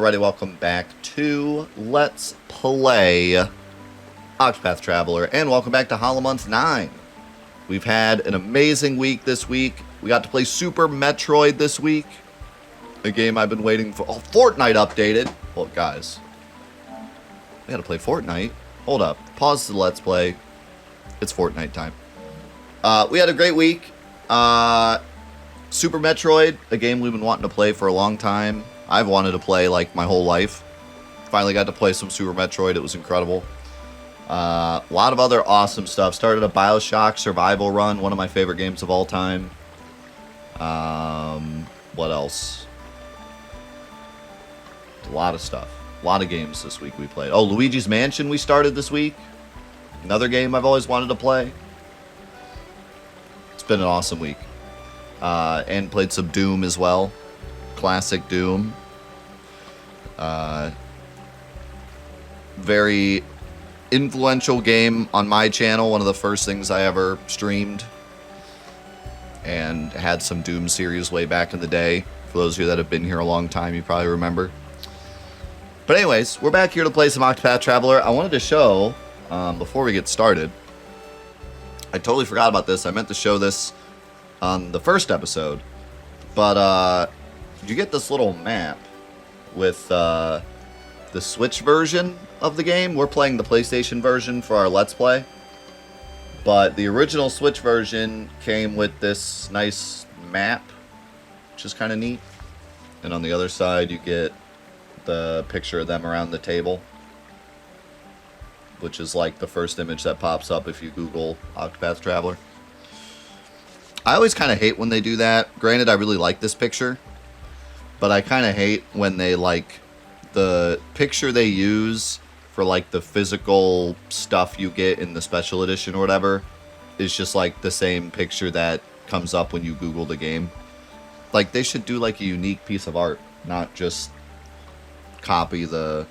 everybody, welcome back to Let's Play Octopath Traveler, and welcome back to Hollow Month 9. We've had an amazing week this week. We got to play Super Metroid this week, a game I've been waiting for. Oh, Fortnite updated. Well, guys, we gotta play Fortnite. Hold up, pause the Let's Play. It's Fortnite time. We had a great week. Super Metroid, a game we've been wanting to play for a long time. I've wanted to play like my whole life. Finally got to play some Super Metroid. It was incredible. A lot of other awesome stuff. Started a BioShock survival run, one of my favorite games of all time. What else? A lot of stuff. A lot of games this week we played. Oh, Luigi's Mansion we started this week. Another game I've always wanted to play. It's been an awesome week. And played some Doom as well. Classic Doom. Very influential game on my channel. One of the first things I ever streamed. And had some Doom series way back in the day. For those of you that have been here a long time, you probably remember. But anyways, we're back here to play some Octopath Traveler. I wanted to show, before we get started, I totally forgot about this. I meant to show this on the first episode. But, you get this little map with the Switch version of the game. We're playing the PlayStation version for our Let's Play. But the original Switch version came with this nice map, which is kind of neat. And on the other side, you get the picture of them around the table, which is like the first image that pops up if you Google Octopath Traveler. I always kind of hate when they do that. Granted, I really like this picture, but I kind of hate when they, like, the picture they use for, like, the physical stuff you get in the special edition or whatever is just, like, the same picture that comes up when you Google the game. Like, they should do, like, a unique piece of art, not just copy the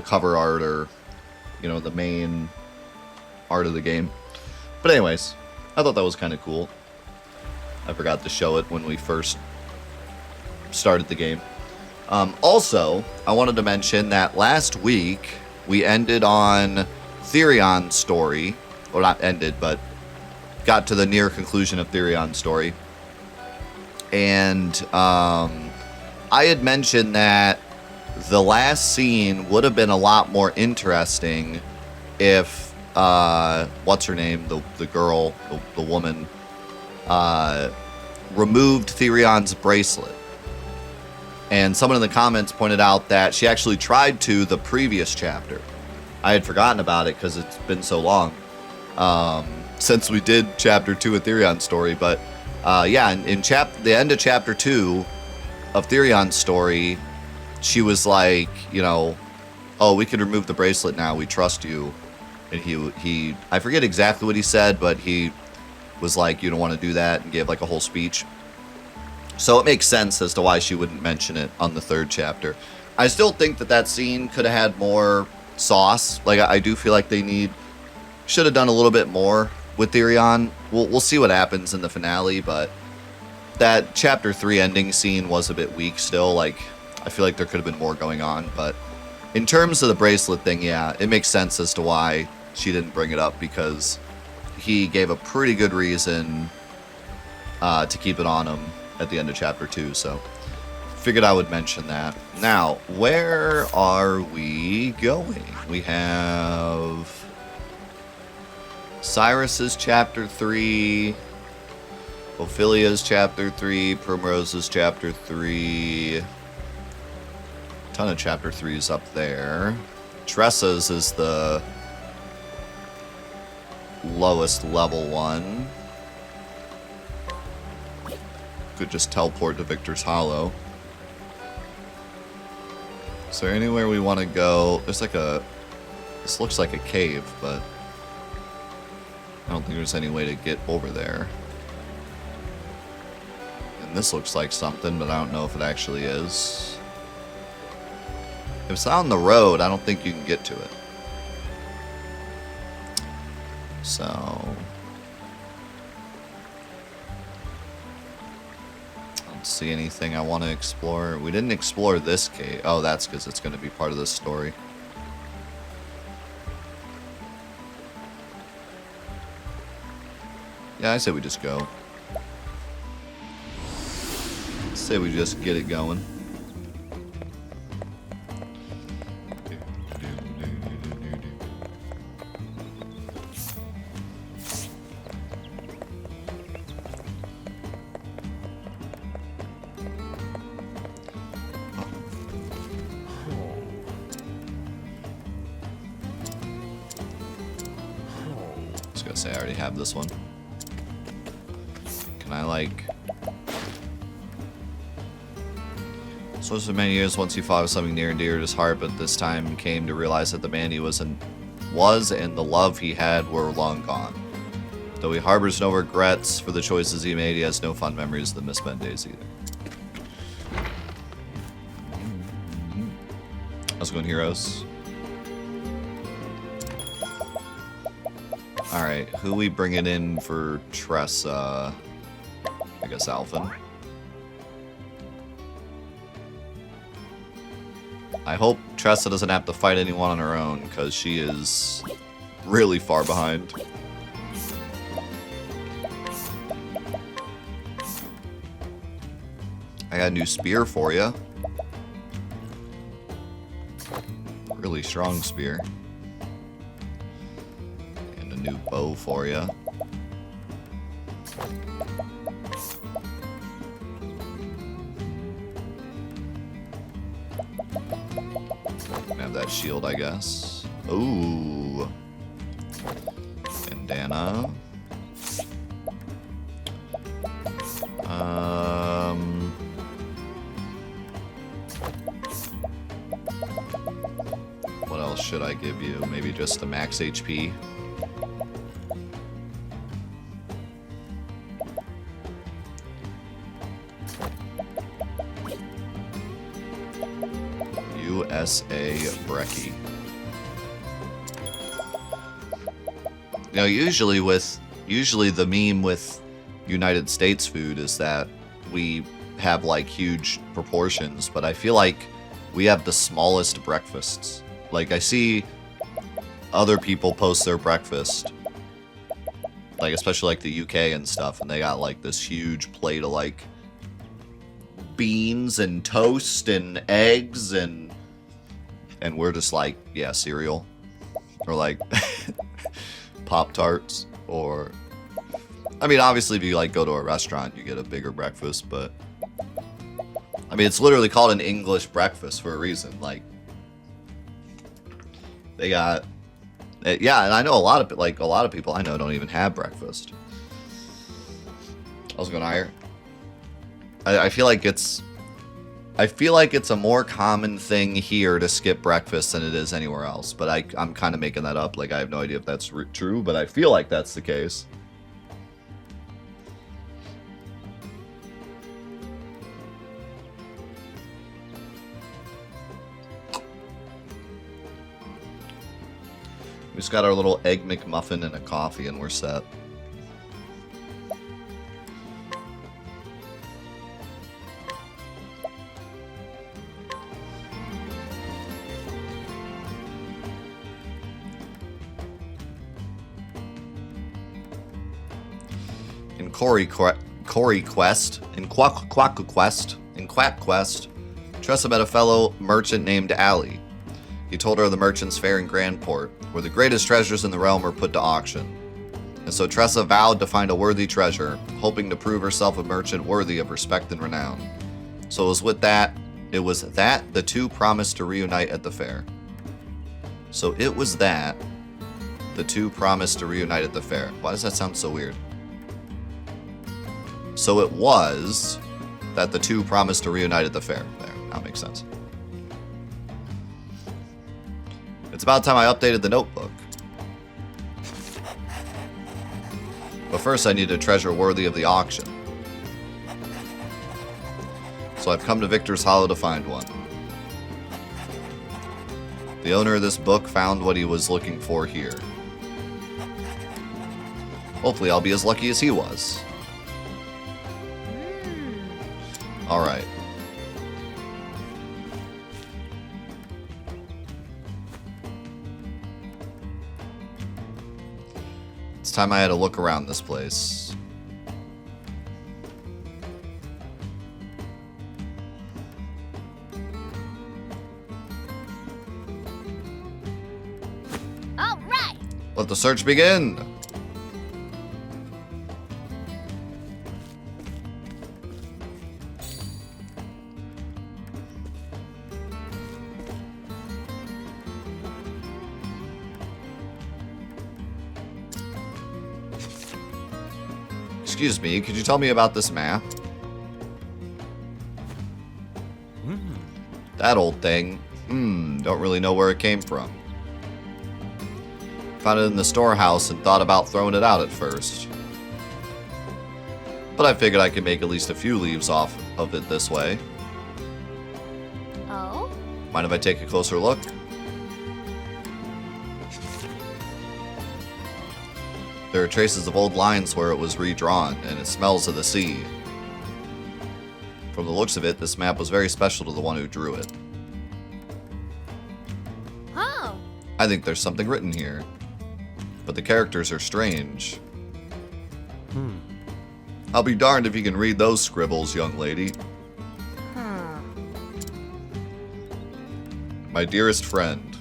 cover art or, you know, the main art of the game. But anyways, I thought that was kind of cool. I forgot to show it when we first started the game. Also, I wanted to mention that last week we ended on Therion's story. Well, not ended, but got to the near conclusion of Therion's story. And I had mentioned that the last scene would have been a lot more interesting if, what's her name? The girl, the woman, removed Therion's bracelet. And someone in the comments pointed out that she actually tried to the previous chapter. I had forgotten about it because it's been so long since we did chapter 2 of Therion's story. But yeah, in the end of chapter 2 of Therion's story, she was like, you know, oh, we can remove the bracelet now. We trust you. And he I forget exactly what he said, but he was like, you don't want to do that, and gave like a whole speech. So it makes sense as to why she wouldn't mention it on the third chapter. I still think that scene could have had more sauce. Like, I do feel like they should have done a little bit more with Therion. We'll see what happens in the finale, but that chapter 3 ending scene was a bit weak still. Like, I feel like there could have been more going on, but in terms of the bracelet thing, yeah, it makes sense as to why she didn't bring it up, because he gave a pretty good reason to keep it on him at the end of chapter 2, so figured I would mention that. Now, where are we going? We have Cyrus's chapter 3, Ophilia's chapter 3, Primrose's chapter 3, ton of chapter 3s up there. Tressa's is the lowest level one. Could just teleport to Victor's Hollow. Is there anywhere we want to go? There's like this looks like a cave, but I don't think there's any way to get over there. And this looks like something, but I don't know if it actually is. If it's on the road, I don't think you can get to it. So don't see anything I want to explore. We didn't explore this cave. Oh, that's because it's going to be part of this story. Yeah, I say we just go. I say we just get it going. I already have this one. Can I, like... So for many years, once he fought with something near and dear to his heart, but this time came to realize that the man he was and the love he had were long gone. Though he harbors no regrets for the choices he made, he has no fond memories of the misspent days either. How's it going, heroes? Alright, who we bringing in for Tressa? I guess Alvin. I hope Tressa doesn't have to fight anyone on her own, because she is really far behind. I got a new spear for you. Really strong spear. New bow for you. Have that shield, I guess. Ooh. Bandana. What else should I give you? Maybe just the max HP. USA Breckie. You know, usually the meme with United States food is that we have like huge proportions, but I feel like we have the smallest breakfasts. Like I see other people post their breakfast, like especially like the UK and stuff, and they got like this huge plate of like beans and toast and eggs and we're just like, yeah, cereal. Or like Pop-Tarts. Or I mean, obviously if you like go to a restaurant you get a bigger breakfast, but I mean it's literally called an English breakfast for a reason. Like they got yeah, and I know a lot of people I know don't even have breakfast. I was going higher. I feel like it's a more common thing here to skip breakfast than it is anywhere else. But I'm kind of making that up. Like, I have no idea if that's true, but I feel like that's the case. We just got our little Egg McMuffin and a coffee, and we're set. Quack Quest, Tressa met a fellow merchant named Ali. He told her of the merchant's fair in Grandport, where the greatest treasures in the realm were put to auction. And so Tressa vowed to find a worthy treasure, hoping to prove herself a merchant worthy of respect and renown. So it was that the two promised to reunite at the fair. Why does that sound so weird? So it was that the two promised to reunite at the fair. There, that makes sense. It's about time I updated the notebook. But first I need a treasure worthy of the auction. So I've come to Victor's Hollow to find one. The owner of this book found what he was looking for here. Hopefully I'll be as lucky as he was. Alright. It's time I had a look around this place. All right. Let the search begin. Excuse me, could you tell me about this map? That old thing. Don't really know where it came from. Found it in the storehouse and thought about throwing it out at first. But I figured I could make at least a few leaves off of it this way. Oh? Mind if I take a closer look? There are traces of old lines where it was redrawn, and it smells of the sea. From the looks of it, this map was very special to the one who drew it. Oh. I think there's something written here. But the characters are strange. I'll be darned if you can read those scribbles, young lady. My dearest friend,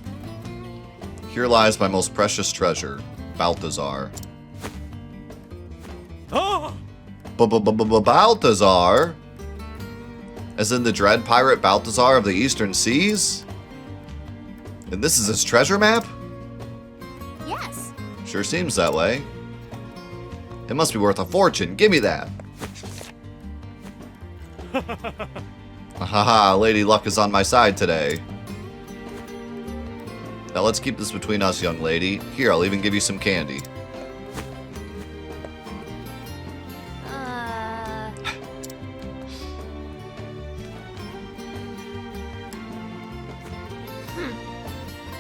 here lies my most precious treasure, Balthazar. Balthazar? As in the dread pirate Balthazar of the Eastern Seas? And this is his treasure map? Yes. Sure seems that way. It must be worth a fortune. Give me that. Haha, Lady Luck is on my side today. Now let's keep this between us, young lady. Here, I'll even give you some candy.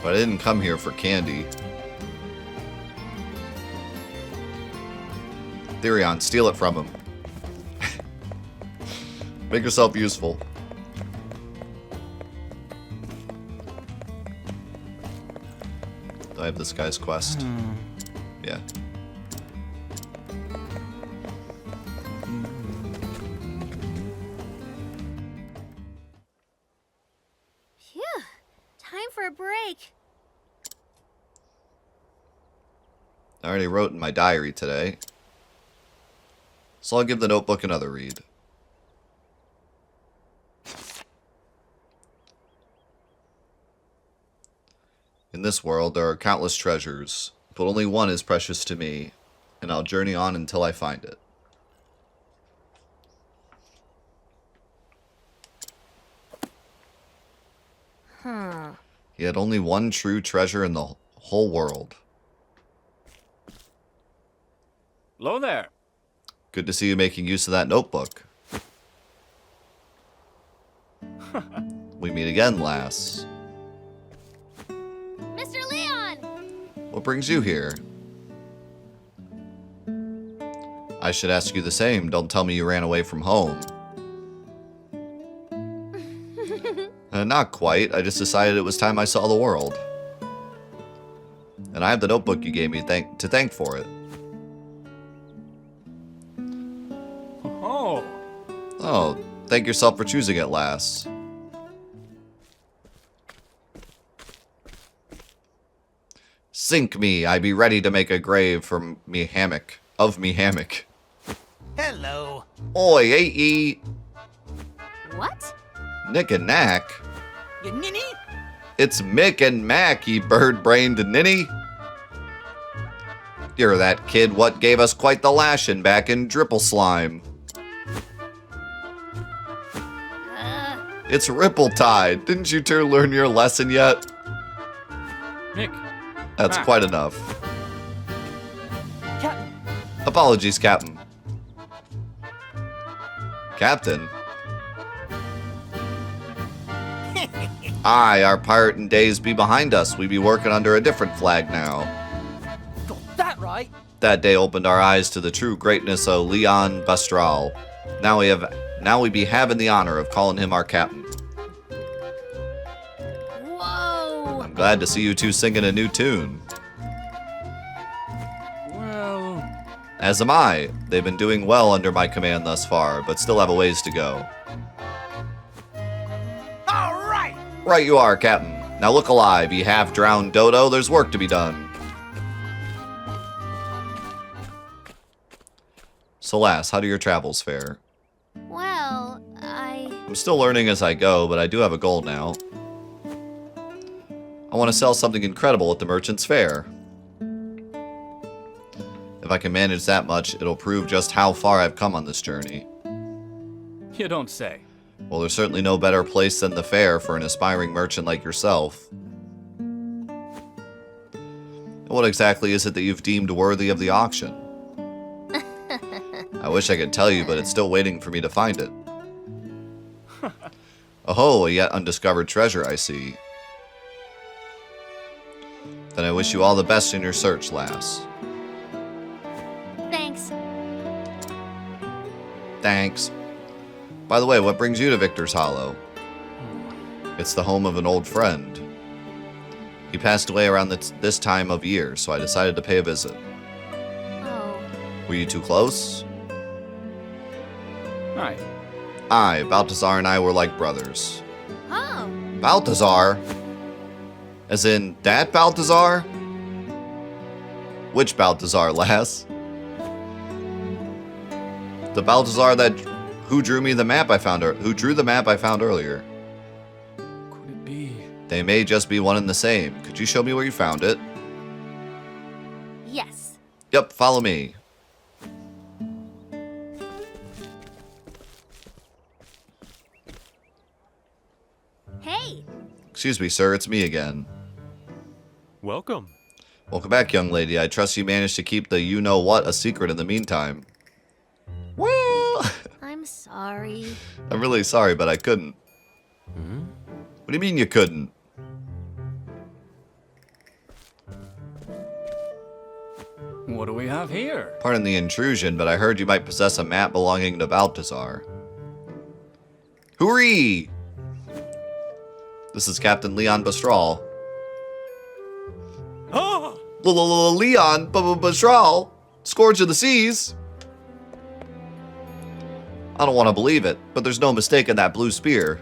But I didn't come here for candy. Therion, steal it from him. Make yourself useful. Do I have this guy's quest? Yeah. Phew. Time for a break. I already wrote in my diary today. So I'll give the notebook another read. In this world, there are countless treasures, but only one is precious to me, and I'll journey on until I find it. He had only one true treasure in the whole world. Hello there. Good to see you making use of that notebook. We meet again, lass. Mr. Leon! What brings you here? I should ask you the same. Don't tell me you ran away from home. Not quite. I just decided it was time I saw the world. And I have the notebook you gave me to thank for it. Oh, thank yourself for choosing it, lass. Sink me, I be ready to make a grave for me hammock. Of me hammock. Hello. Oi, ain't ye? What? Nick and Knack? You ninny? It's Mick and Mac, ye bird-brained ninny. You're that kid what gave us quite the lashing back in Dripple Slime. It's Ripple Tide. Didn't you two learn your lesson yet? Nick. That's Mac. quite enough. Captain. Apologies, Captain. Captain? Aye, our pirating days be behind us. We be working under a different flag now. Got that right. That day opened our eyes to the true greatness of Leon Bastral. Now we have Now we be having the honor of calling him our captain. Whoa! I'm glad to see you two singing a new tune. Well, As am I. They've been doing well under my command thus far, but still have a ways to go. All right. Right you are, Captain. Now look alive, ye half-drowned dodo. There's work to be done. So, lass, how do your travels fare? Well, I'm still learning as I go, but I do have a goal now. I want to sell something incredible at the Merchant's Fair. If I can manage that much, it'll prove just how far I've come on this journey. you don't say. Well, there's certainly no better place than the fair for an aspiring merchant like yourself. And what exactly is it that you've deemed worthy of the auction? I wish I could tell you, but it's still waiting for me to find it. Oh, a yet undiscovered treasure, I see. Then I wish you all the best in your search, lass. thanks. Thanks. By the way, what brings you to Victor's Hollow? It's the home of an old friend. He passed away around this time of year, so I decided to pay a visit. Oh, Were you too close? Hi. Aye, Balthazar and I were like brothers. oh, Balthazar? As in, that Balthazar? Which Balthazar, lass? The Balthazar who drew me the map I found, who drew the map I found earlier. Could it be? They may just be one and the same. Could you show me where you found it? yes. Yep, follow me. Hey, Excuse me, sir, it's me again. Welcome. Welcome back, young lady. I trust you managed to keep the you-know-what a secret in the meantime. Well, I'm sorry. I'm really sorry, but I couldn't. What do you mean you couldn't? What do we have here? Pardon the intrusion, but I heard you might possess a map belonging to Balthazar. Hooray! This is Captain Leon Bastral. Ah! Leon Bastral, Scourge of the Seas. I don't want to believe it, but there's no mistaking that blue spear.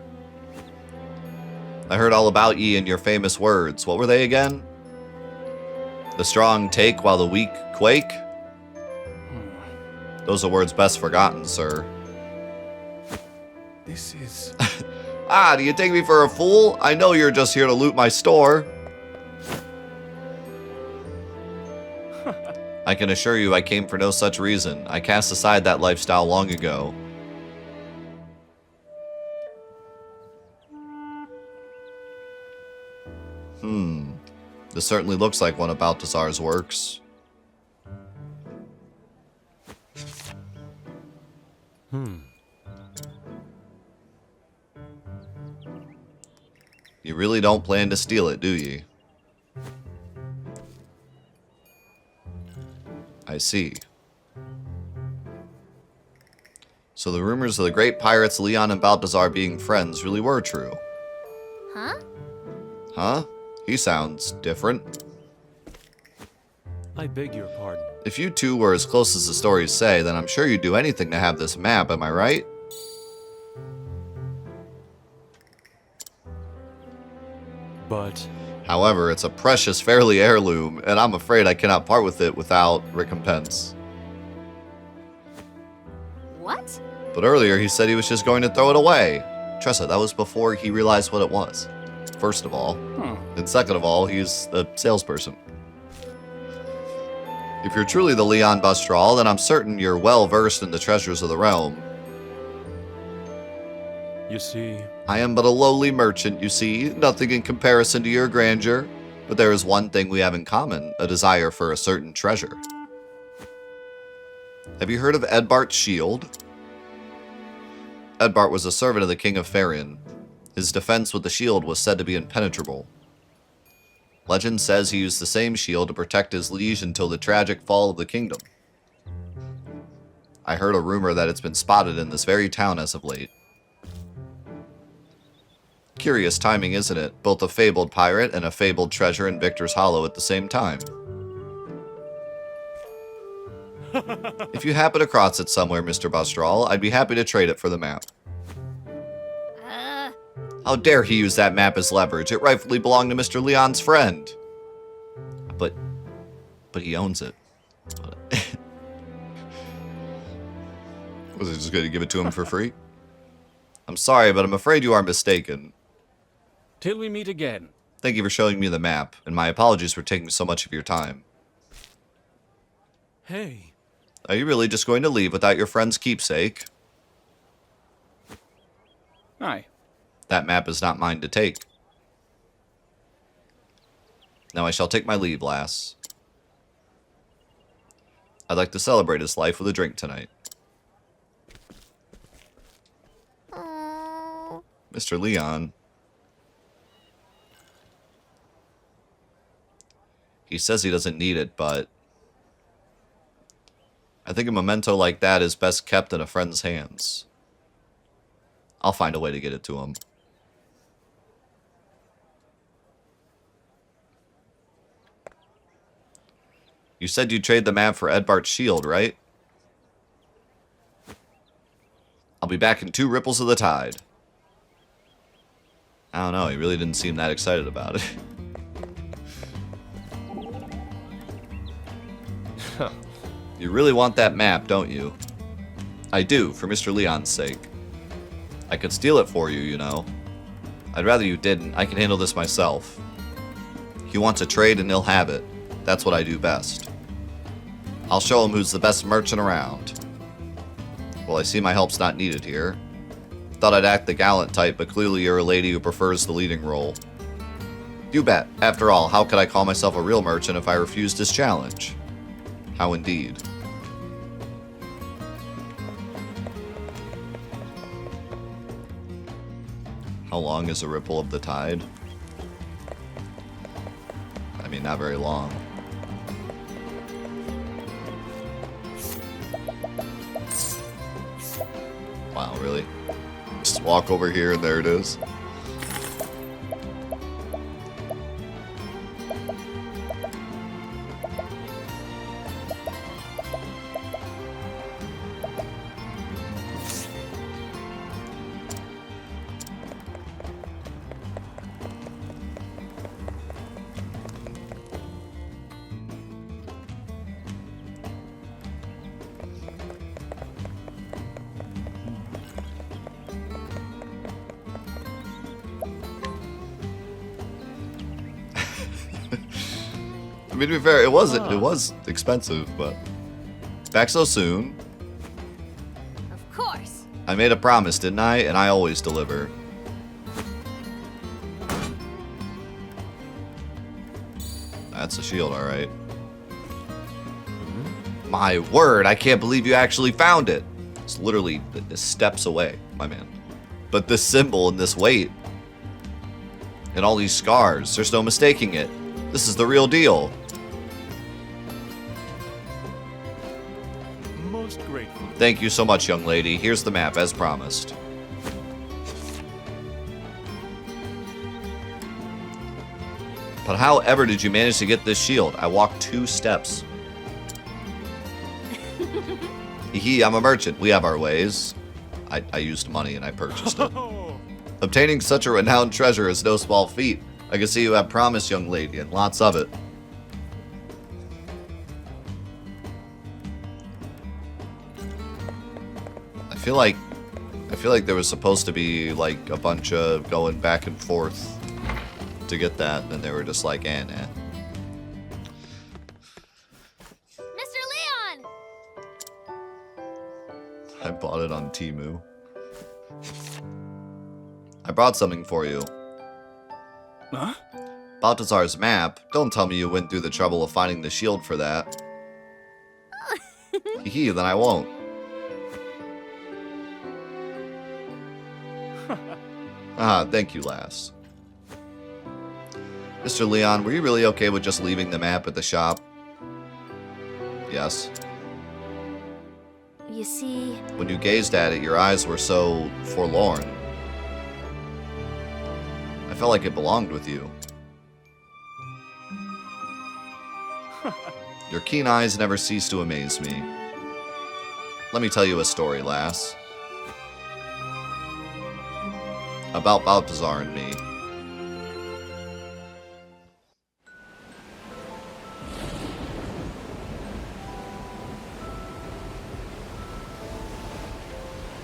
I heard all about ye and your famous words. What were they again? The strong take while the weak quake? Those are words best forgotten, sir. This is... Ah, do you take me for a fool? I know you're just here to loot my store. I can assure you I came for no such reason. I cast aside that lifestyle long ago. This certainly looks like one of Balthazar's works. You really don't plan to steal it, do you? I see. So the rumors of the great pirates Leon and Balthazar being friends really were true. Huh? Huh? He sounds different. I beg your pardon. If you two were as close as the stories say, then I'm sure you'd do anything to have this map, am I right? But... However, it's a precious fairly heirloom, and I'm afraid I cannot part with it without recompense. What? But earlier he said he was just going to throw it away. Tressa, that was before he realized what it was. First of all. And second of all, he's the salesperson. If you're truly the Leon Bastral, then I'm certain you're well versed in the treasures of the realm. You see... I am but a lowly merchant, you see, nothing in comparison to your grandeur. But there is one thing we have in common, a desire for a certain treasure. Have you heard of Edbart's shield? Edbart was a servant of the King of Farion. His defense with the shield was said to be impenetrable. Legend says he used the same shield to protect his liege until the tragic fall of the kingdom. I heard a rumor that it's been spotted in this very town as of late. Curious timing, isn't it? Both a fabled pirate and a fabled treasure in Victor's Hollow at the same time. If you happen across it somewhere, Mr. Bustral, I'd be happy to trade it for the map. How dare he use that map as leverage? It rightfully belonged to Mr. Leon's friend. But he owns it. Was he just going to give it to him for free? I'm sorry, but I'm afraid you are mistaken. Till we meet again. Thank you for showing me the map, and my apologies for taking so much of your time. Hey. Are you really just going to leave without your friend's keepsake? Aye. That map is not mine to take. Now I shall take my leave, lass. I'd like to celebrate his life with a drink tonight. Mr. Leon. He says he doesn't need it, but I think a memento like that is best kept in a friend's hands. I'll find a way to get it to him. You said you'd trade the map for Edbart's shield, right? I'll be back in 2 ripples of the tide. I don't know, he really didn't seem that excited about it. You really want that map, don't you? I do, for Mr. Leon's sake. I could steal it for you, you know. I'd rather you didn't. I can handle this myself. He wants a trade and he'll have it. That's what I do best. I'll show him who's the best merchant around. Well, I see my help's not needed here. Thought I'd act the gallant type, but clearly you're a lady who prefers the leading role. You bet. After all, how could I call myself a real merchant if I refused his challenge? How indeed. How long is a ripple of the tide? I mean, not very long. Wow, really? Just walk over here and there it is. I mean, to be fair, it was expensive, but back so soon. Of course. I made a promise, didn't I? And I always deliver. That's a shield, alright. My word, I can't believe you actually found it. It's literally steps away, my man. But this symbol and this weight and all these scars, there's no mistaking it. This is the real deal. Most grateful. Thank you so much, young lady. Here's the map, as promised. But how ever did you manage to get this shield? I walked 2 steps. Hee, I'm a merchant. We have our ways. I used money and I purchased it. Obtaining such a renowned treasure is no small feat. I can see you have promise, young lady, and lots of it. I feel like there was supposed to be like a bunch of going back and forth to get that, and they were just like, nah. Mr. Leon! I bought it on Temu. I brought something for you. Huh? Balthazar's map. Don't tell me you went through the trouble of finding the shield for that. Hee, then I won't. Ah, thank you, lass. Mr. Leon, were you really okay with just leaving the map at the shop? Yes. You see, When you gazed at it, your eyes were so forlorn. I felt like it belonged with you. Your keen eyes never cease to amaze me. Let me tell you a story, lass. About Balthazar and me.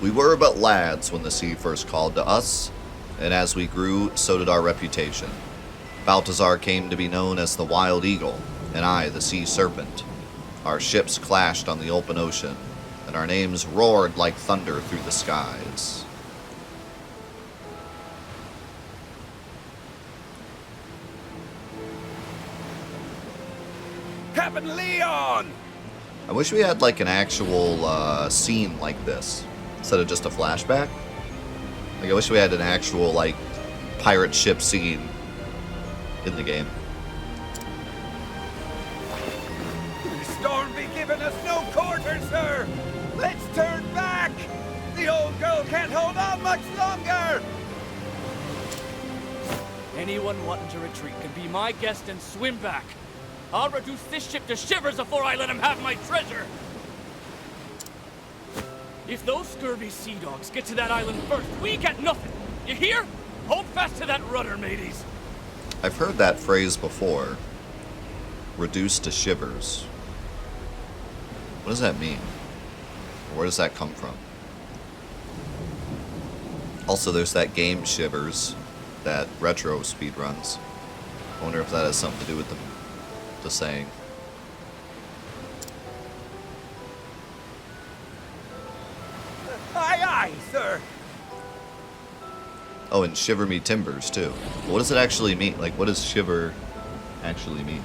We were but lads when the sea first called to us, and as we grew, so did our reputation. Balthazar came to be known as the Wild Eagle, and I the Sea Serpent. Our ships clashed on the open ocean, and our names roared like thunder through the skies. Captain Leon! I wish we had like an actual scene like this, instead of just a flashback. Like I wish we had an actual like pirate ship scene in the game. The storm be giving us no quarter, sir! Let's turn back! The old girl can't hold on much longer! Anyone wanting to retreat can be my guest and swim back. I'll reduce this ship to shivers before I let him have my treasure. If those scurvy sea dogs get to that island first, we get nothing. You hear? Hold fast to that rudder, mateys. I've heard that phrase before. Reduced to shivers. What does that mean? Where does that come from? Also, there's that game Shivers that retro speedruns. I wonder if that has something to do with the saying. Aye, aye, sir! Oh, and shiver me timbers, too. What does it actually mean? Like, what does shiver actually mean?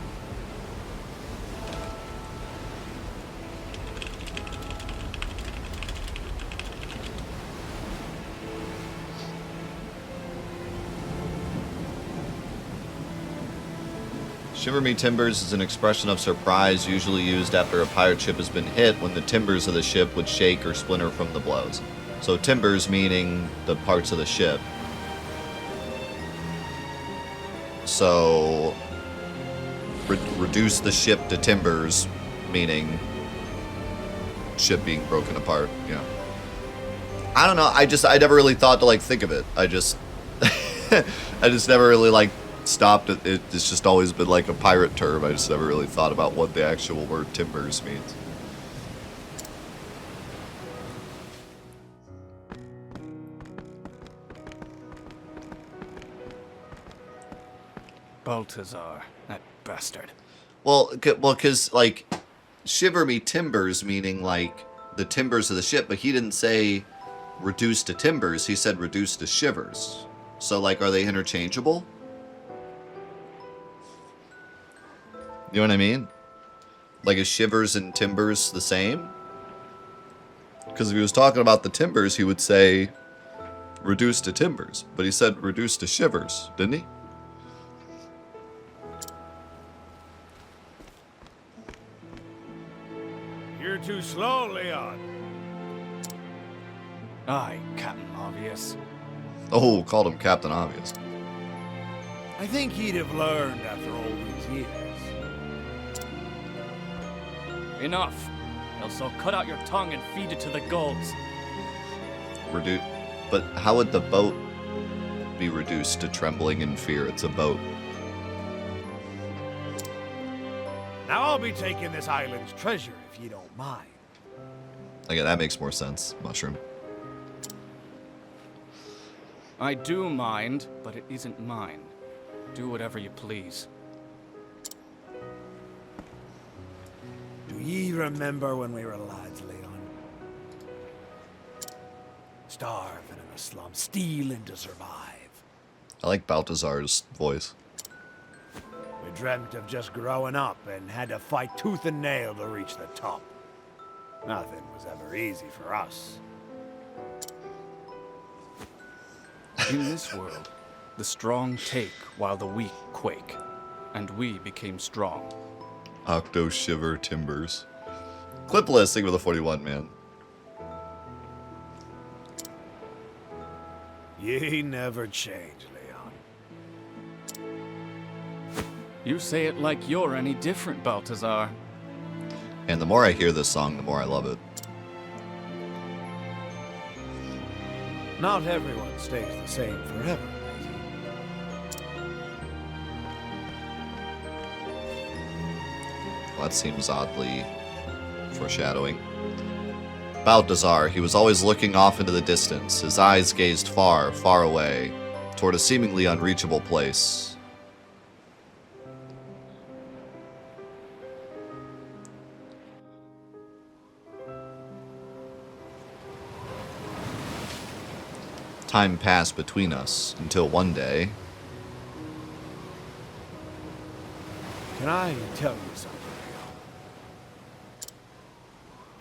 Shiver me timbers is an expression of surprise usually used after a pirate ship has been hit when the timbers of the ship would shake or splinter from the blows. So timbers meaning the parts of the ship. So reduce the ship to timbers meaning ship being broken apart. Yeah. I don't know. I never really thought to like think of it. I just never really like stopped at it. It's just always been like a pirate term. I just never really thought about what the actual word timbers means. Balthazar, that bastard. Well, because like shiver me timbers meaning like the timbers of the ship, but he didn't say reduce to timbers. He said reduce to shivers. So like, are they interchangeable? You know what I mean? Like, is shivers and timbers the same? Because if he was talking about the timbers, he would say reduce to timbers. But he said reduce to shivers, didn't he? You're too slow, Leon. Aye, Captain Obvious. Oh, called him Captain Obvious. I think he'd have learned after all these years. Enough. Else I'll cut out your tongue and feed it to the gulls. But how would the boat be reduced to trembling in fear? It's a boat. Now I'll be taking this island's treasure if you don't mind. Okay, that makes more sense, Mushroom. I do mind, but it isn't mine. Do whatever you please. Do ye remember when we were lads, Leon? Starving in a slum, stealing to survive. I like Balthazar's voice. We dreamt of just growing up and had to fight tooth and nail to reach the top. Nothing was ever easy for us. In this world, the strong take while the weak quake, and we became strong. Octo Shiver Timbers. Clip listing with a 41, man. Ye never change, Leon. You say it like you're any different, Balthazar. And the more I hear this song, the more I love it. Not everyone stays the same forever, matey. Well, that seems oddly foreshadowing. Balthazar, he was always looking off into the distance. His eyes gazed far, far away, toward a seemingly unreachable place. Time passed between us until one day. Can I tell you something, Leon?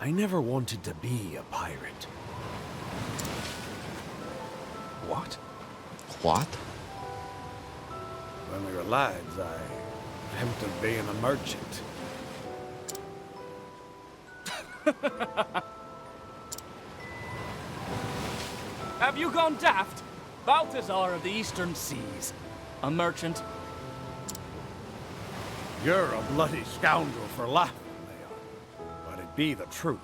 I never wanted to be a pirate. What? What? When we were lads, I dreamt of being a merchant. Have you gone daft? Balthazar of the Eastern Seas. A merchant. You're a bloody scoundrel for laughing, Leon. But it be the truth.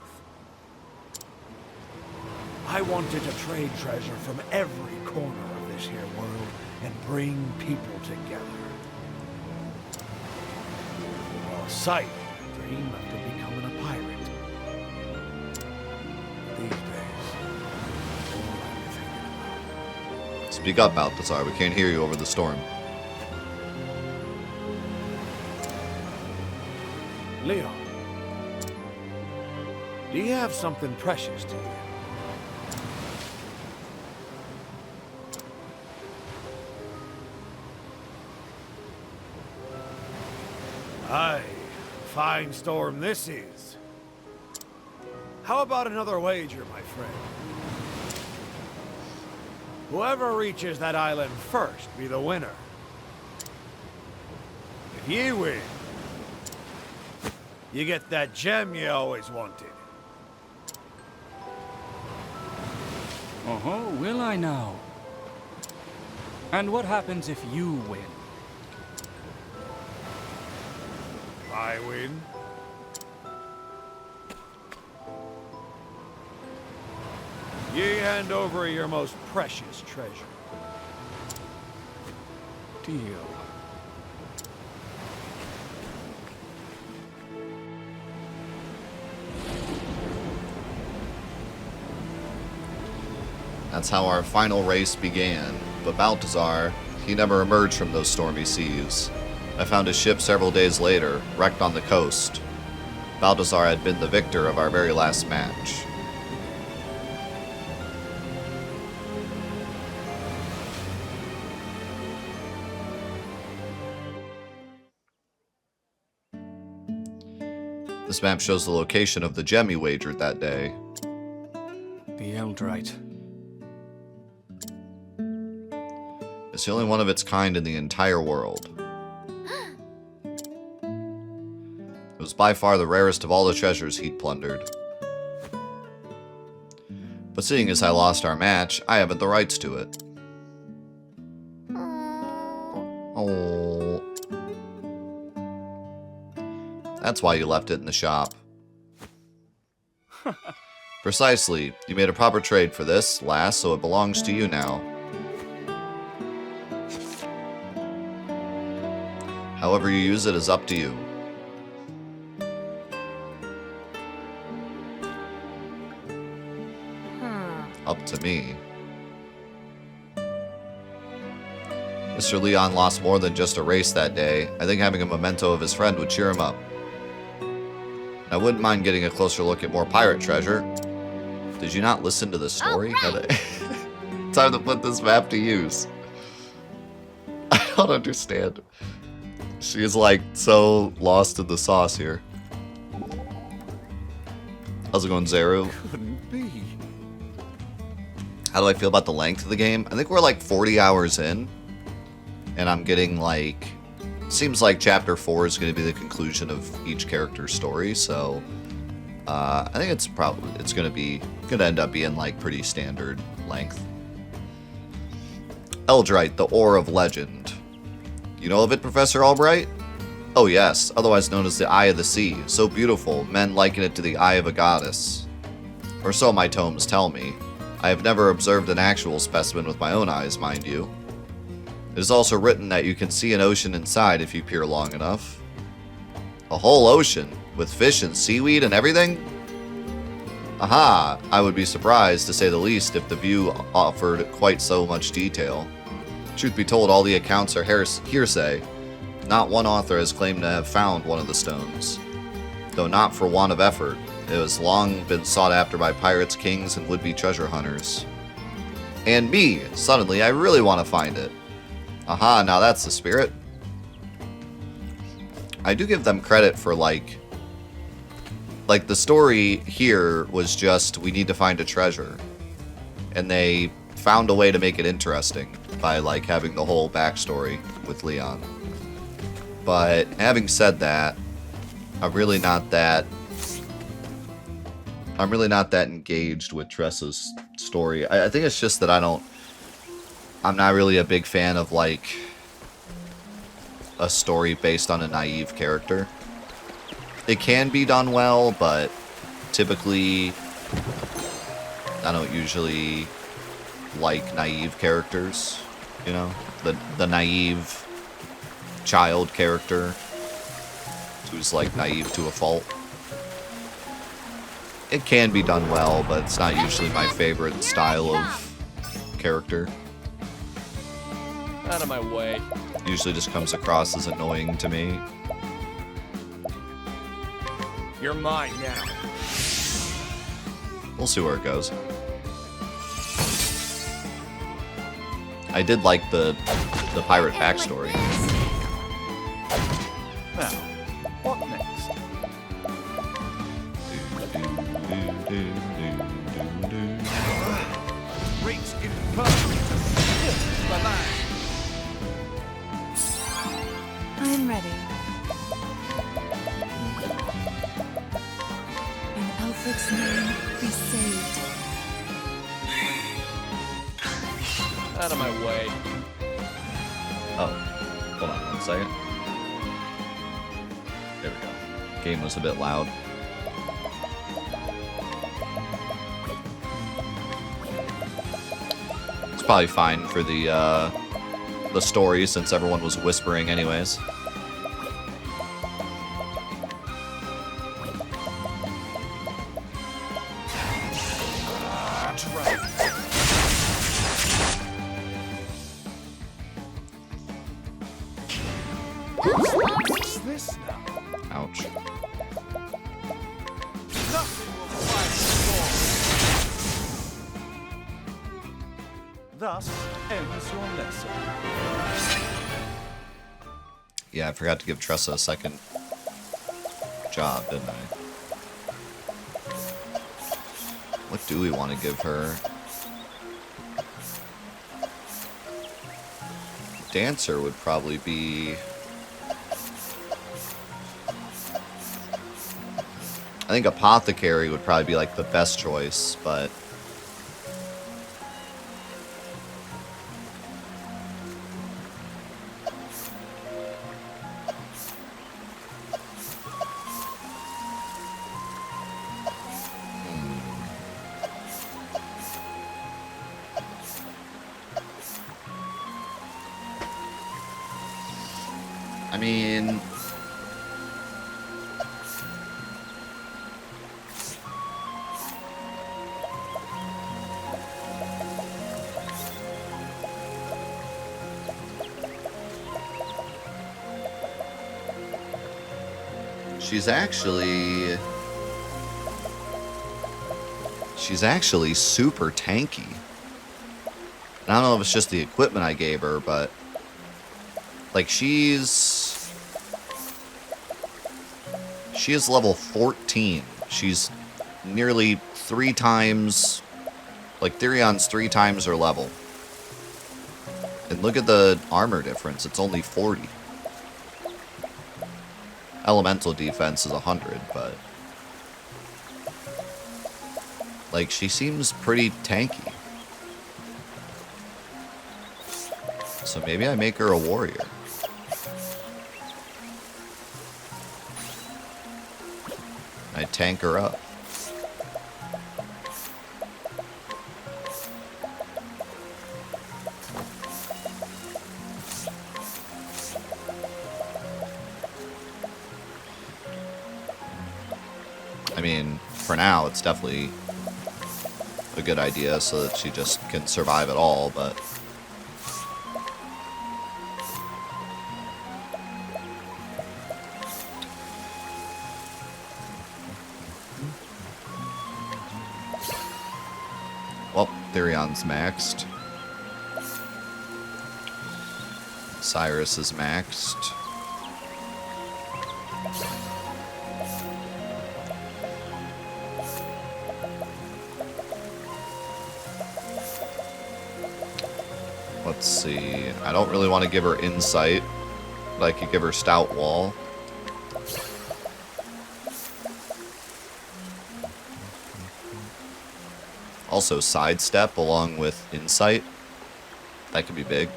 I wanted to trade treasure from every corner of this here world and bring people together. Lost sight of my dream after becoming a pirate. These days, all I'm thinking about. Speak up, Balthazar. We can't hear you over the storm. Leon, do you have something precious to you? Aye, fine storm this is. How about another wager, my friend? Whoever reaches that island first be the winner. If ye win, you get that gem you always wanted. Oh, will I now? And what happens if you win? I win. Ye hand over your most precious treasure. Deal. That's how our final race began. But Balthazar, he never emerged from those stormy seas. I found his ship several days later, wrecked on the coast. Balthazar had been the victor of our very last match. This map shows the location of the gem he wagered that day. The Eldrite. It's the only one of its kind in the entire world. It was by far the rarest of all the treasures he'd plundered. But seeing as I lost our match, I haven't the rights to it. Oh. That's why you left it in the shop. Precisely. You made a proper trade for this, lass, so it belongs to you now. However you use it is up to you. Up to me. Mr. Leon lost more than just a race that day. I think having a memento of his friend would cheer him up. I wouldn't mind getting a closer look at more pirate treasure. Did you not listen to the story? Time to put this map to use. I don't understand. She is like so lost in the sauce here. How's it going, Zeru? Couldn't be. How do I feel about the length of the game? I think we're like 40 hours in. And I'm getting like... Seems like Chapter 4 is going to be the conclusion of each character's story. So I think it's going to end up being like pretty standard length. Eldrite, the Ore of Legend. You know of it, Professor Albright? Oh yes, otherwise known as the Eye of the Sea. So beautiful, men liken it to the eye of a goddess. Or so my tomes tell me. I have never observed an actual specimen with my own eyes, mind you. It is also written that you can see an ocean inside if you peer long enough. A whole ocean, with fish and seaweed and everything? Aha, I would be surprised, to say the least, if the view offered quite so much detail. Truth be told, all the accounts are hearsay. Not one author has claimed to have found one of the stones. Though not for want of effort, it has long been sought after by pirates, kings, and would-be treasure hunters. And me, suddenly, I really want to find it. Aha, now that's the spirit. I do give them credit for, like the story here was just, we need to find a treasure. And they found a way to make it interesting by, like, having the whole backstory with Leon. But having said that, I'm really not that engaged with Tressa's story. I think it's just that I'm not really a big fan of, like, a story based on a naive character. It can be done well, but typically I don't usually like naive characters, you know? The naive child character who's, like, naive to a fault. It can be done well, but it's not usually my favorite style of character. Out of my way. Usually just comes across as annoying to me. You're mine now. We'll see where it goes. I did like the pirate backstory. Now, what next? Reach in perfect to the land. I'm ready. In Alfred's name, be saved. Out of my way. Oh, hold on one second. There we go. Game was a bit loud. It's probably fine for the story since everyone was whispering anyways. What's this now? Ouch. Nothing will fight more. Thus ends your lesson. Yeah, I forgot to give Tressa a second job, didn't I? What do we want to give her? Dancer would probably be... I think Apothecary would probably be, like, the best choice, but... I mean... She's actually super tanky. And I don't know if it's just the equipment I gave her, but like she is level 14. She's nearly 3 times, like Therion's 3 times her level. And look at the armor difference, it's only 40. Elemental defense is 100, but like she seems pretty tanky. So maybe I make her a warrior. I tank her up. I mean, for now, it's definitely a good idea so that she just can survive at all, but... Well, Therion's maxed. Cyrus is maxed. Let's see. I don't really want to give her insight, but I could give her stout wall. Also sidestep along with insight. That could be big.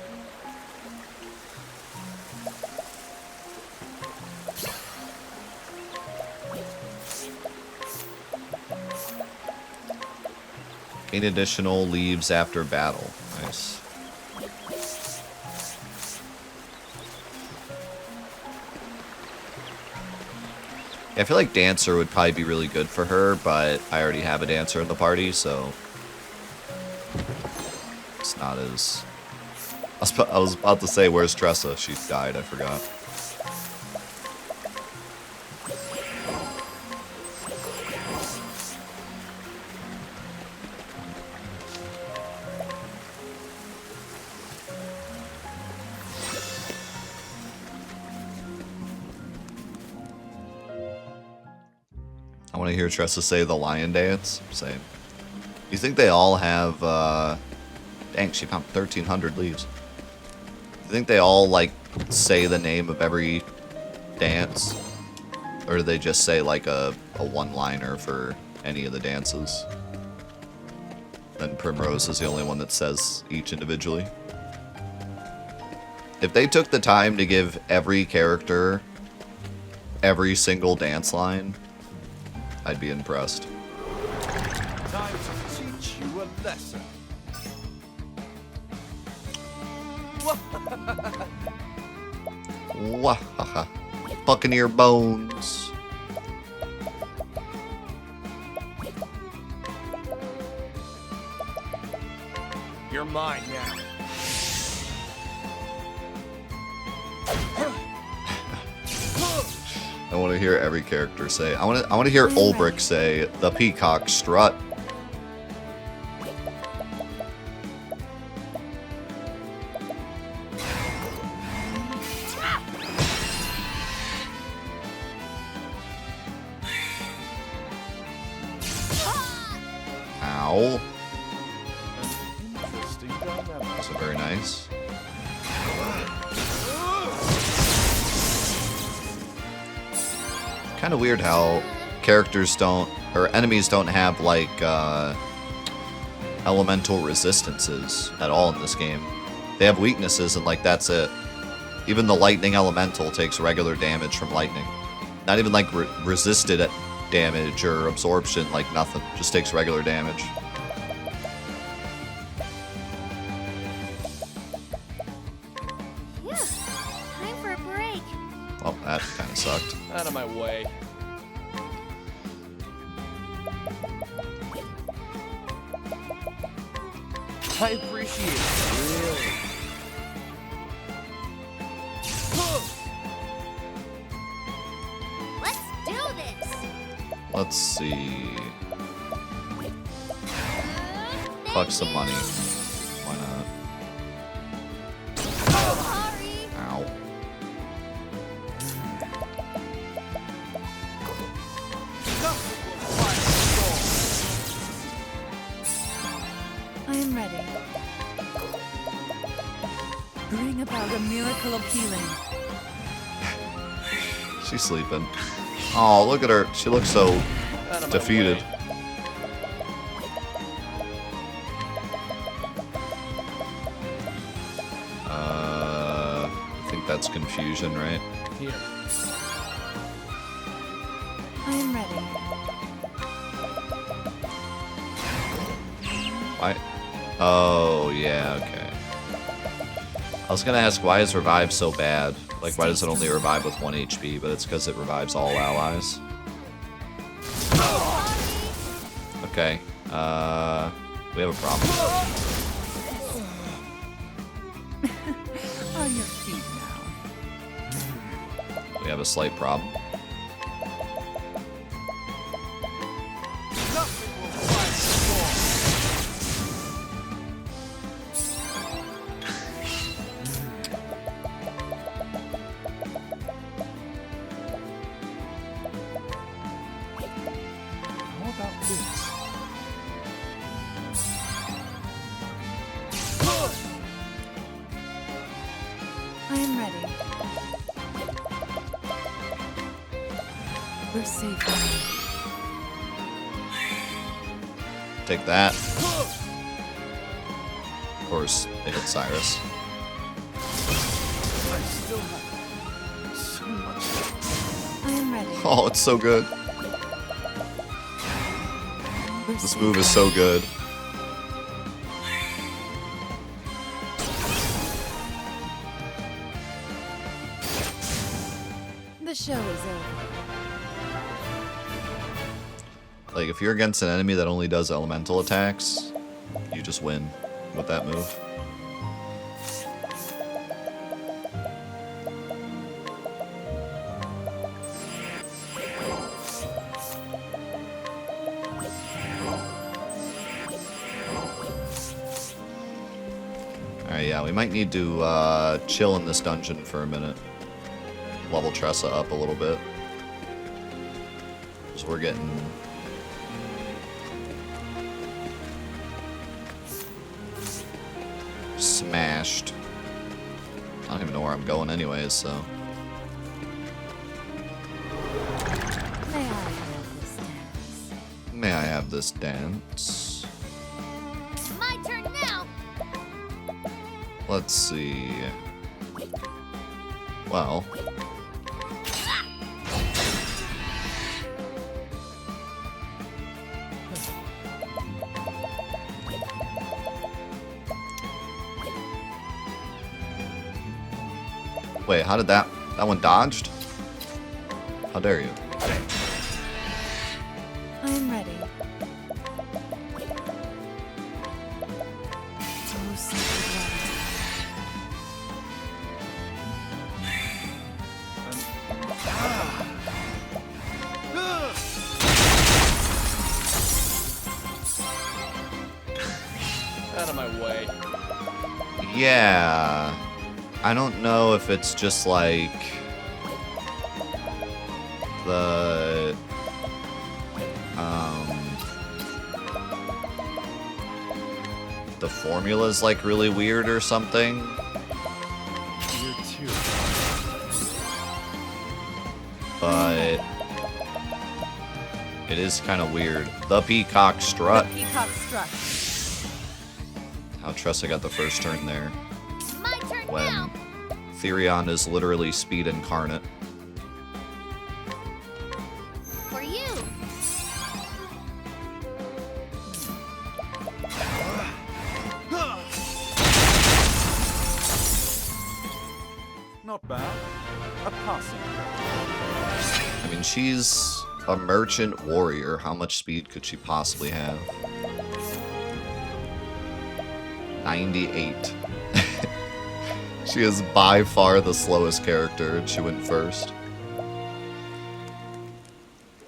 Gain additional leaves after battle. Nice. I feel like Dancer would probably be really good for her, but I already have a Dancer in the party, so it's not as... I was about to say, where's Tressa? She died, I forgot. I want to hear Tressa say the lion dance. Same. You think they all have, dang, she found 1,300 leaves. You think they all, like, say the name of every dance? Or do they just say, like, a one-liner for any of the dances? Then Primrose is the only one that says each individually. If they took the time to give every character every single dance line, I'd be impressed. Time to teach you a lesson. Wahaha. Buccaneer bones. You're mine now. I want to hear every character say. I want to hear Ulbrich say the peacock strut. Ow. Interesting dynamic. That's very nice. Kind of weird how characters don't, or enemies don't have, like, elemental resistances at all in this game. They have weaknesses and, like, that's it. Even the lightning elemental takes regular damage from lightning. Not even, like, resisted at damage or absorption, like nothing. Just takes regular damage. Yeah, time for a break. Well, that kind of sucked. Out of my way. I appreciate it. Really. Let's do this. Let's see. Collect some money. Why not? Sorry. Ow. I am ready. Bring about a miracle of healing. She's sleeping. Oh, look at her. She looks so Out of my defeated. way. that's confusion, right? Here. I am ready. Why? Oh, yeah, okay. I was gonna ask, why is revive so bad? Like, why does it only revive with 1 HP? But it's because it revives all allies. Okay. We have a problem. On your feet now. We have a slight problem. Nothing will fight before. How about this? I am ready. We're safe now. Take that. Of course, they hit Cyrus. I still have so much. I am ready. Oh, it's so good. We're This safe move is now. so good. The show is over. Like, if you're against an enemy that only does elemental attacks, you just win with that move. Alright, yeah, we might need to chill in this dungeon for a minute. Level Tressa up a little bit. So we're getting... smashed. I don't even know where I'm going anyways, so... May I have this dance? May I have this dance? My turn now. Let's see... Well... Wait, how did that one dodged? How dare you? I am ready. Oh, sacred light. Out of my way. Yeah. I don't know if it's just like the the formula's like really weird or something. You too. But it is kind of weird. The Peacock Strut. The peacock strut. How Tressa got the first turn there. My turn When now. Therion is literally speed incarnate. For you. Not bad. A passing. I mean, she's a merchant warrior. How much speed could she possibly have? 98. She is by far the slowest character, and she went first.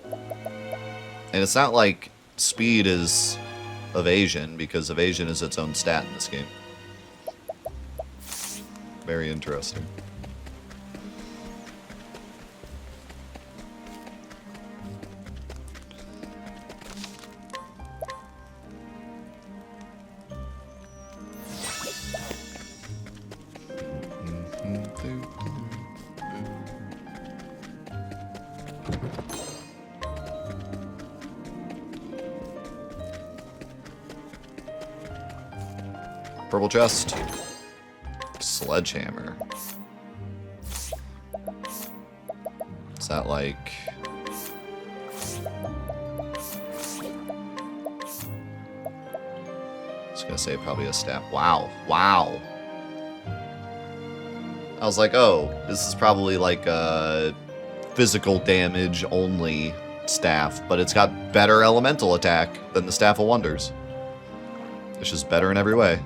And it's not like speed is evasion, because evasion is its own stat in this game. Very interesting. Purple chest. Sledgehammer. that like... I was gonna say probably a staff. Wow. Wow. I was like, oh, this is probably like a physical damage only staff, but it's got better elemental attack than the Staff of Wonders. It's just better in every way.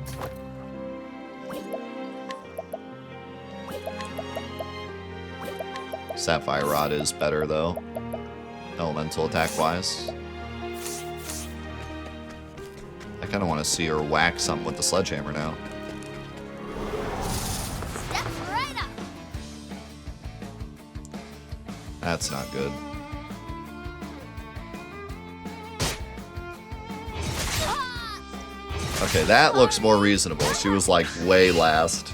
Sapphire Rod is better though, elemental attack wise. I kind of want to see her whack something with the sledgehammer now. Step right up. That's not good. Ah! Okay, that looks more reasonable. She was like way last.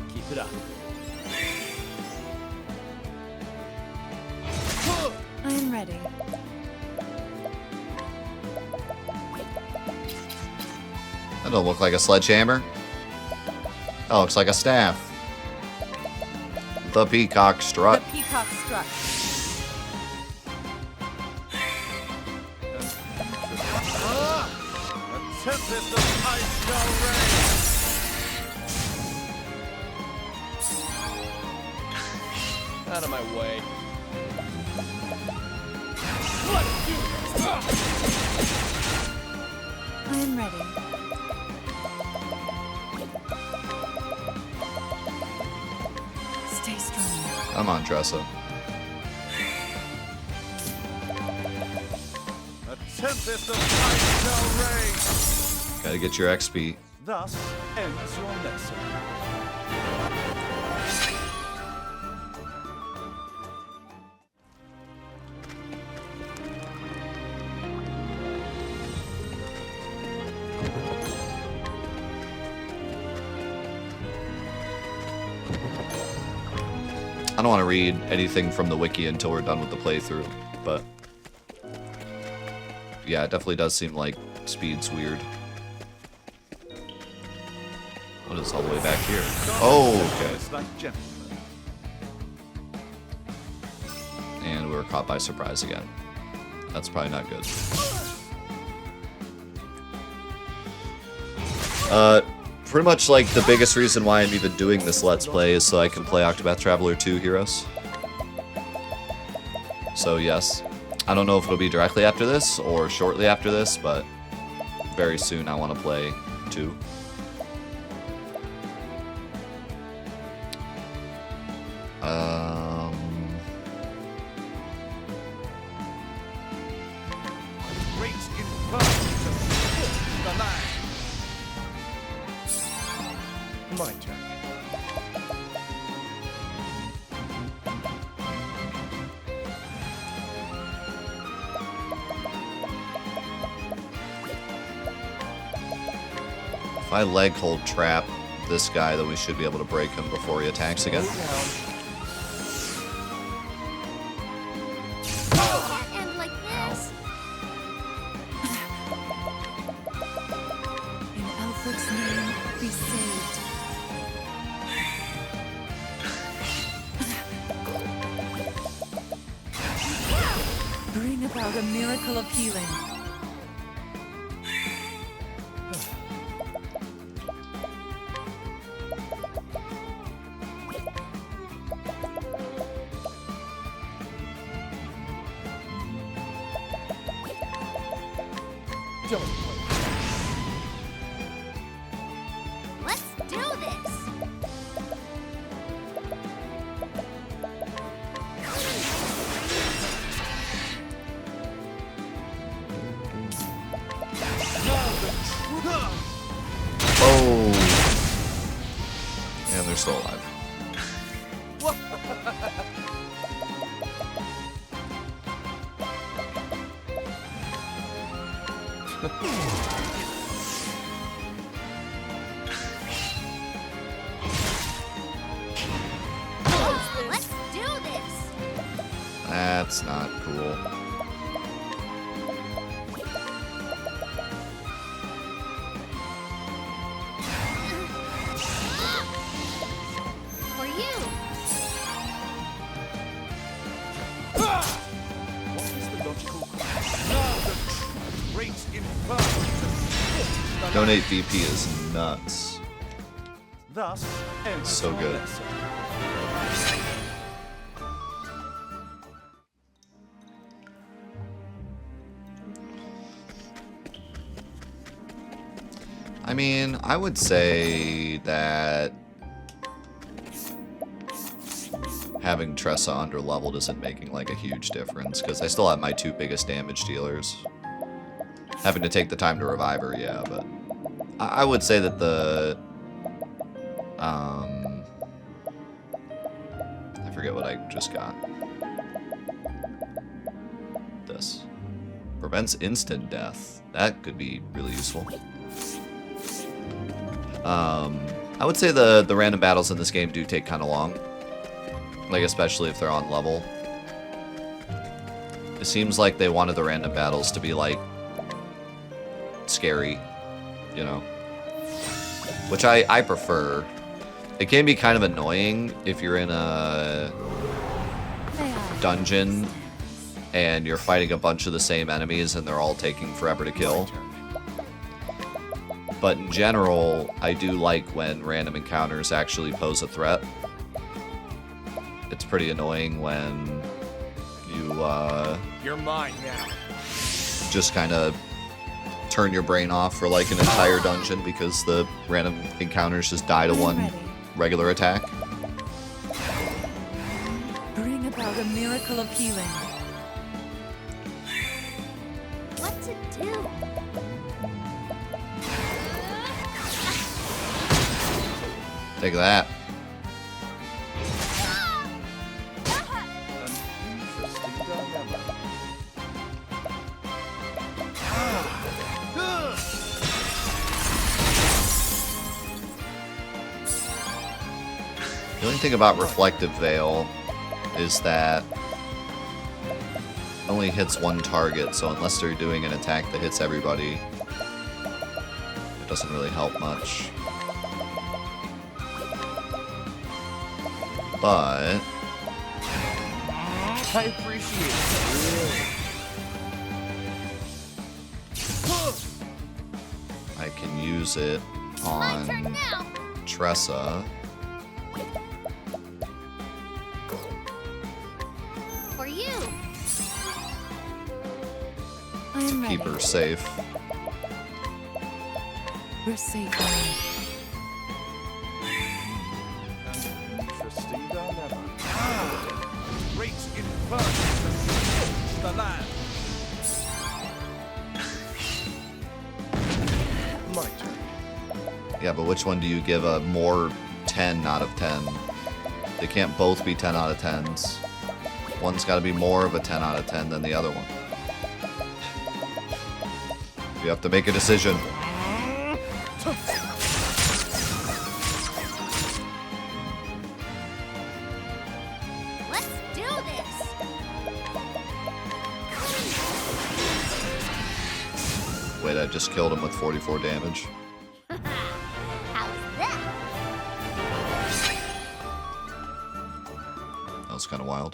Keep it up. I am ready. That don't look like a sledgehammer. That looks like a staff. The peacock The strut. peacock struck. A tempest of ice shall reign. Out of my way. I am ready. Stay strong. Come on, Tressa. A tempest of ice shall reign. Gotta get your XP. Thus ends your lesson. I don't want to read anything from the wiki until we're done with the playthrough, but yeah, it definitely does seem like speed's weird. What is all the way back here? Oh, okay. It's like gentlemen. And we were caught by surprise again. That's probably not good. Pretty much like the biggest reason why I'm even doing this Let's Play is so I can play Octopath Traveler 2 Heroes. So yes, I don't know if it'll be directly after this or shortly after this, but very soon I want to play 2. Great infirmity to split the land. My turn. If I leg hold trap this guy, then we should be able to break him before he attacks again. Can't end like this. In Alfred's name, be saved. Bring about a miracle of healing. Don't wait. Let's do this. Oh! And they're still alive. Let's do this. That's not cool. Donate VP is nuts. Thus ends So my good. lesson. I mean, I would say that having Tressa under leveled isn't making like a huge difference because I still have my 2 biggest damage dealers. Having to take the time to revive her, yeah, but I would say that the I forget what I just got. This prevents instant death. That could be really useful. I would say the random battles in this game do take kind of long. Like, especially if they're on level. It seems like they wanted the random battles to be, like, scary, you know? Which I prefer. It can be kind of annoying if you're in a dungeon and you're fighting a bunch of the same enemies and they're all taking forever to kill. But in general, I do like when random encounters actually pose a threat. It's pretty annoying when you You're mine now. just kind of turn your brain off for like an entire dungeon because the random encounters just die to I'm one ready. regular attack. Bring about a miracle of healing. What to do? Take that. Interesting dilemma. The only thing about Reflective Veil is that it only hits one target, so unless they're doing an attack that hits everybody, it doesn't really help much. But I appreciate I can use it My turn on now. Tressa. For you. I am ready. Keep her safe. We're safe now. Interesting dilemma. Great converge the land. My turn. Yeah, but which one do you give a more 10 out of 10? They can't both be 10 out of 10s. One's got to be more of a 10 out of 10 than the other one. You have to make a decision. Let's do this. Wait, I just killed him with 44 damage. How's that? That was kind of wild.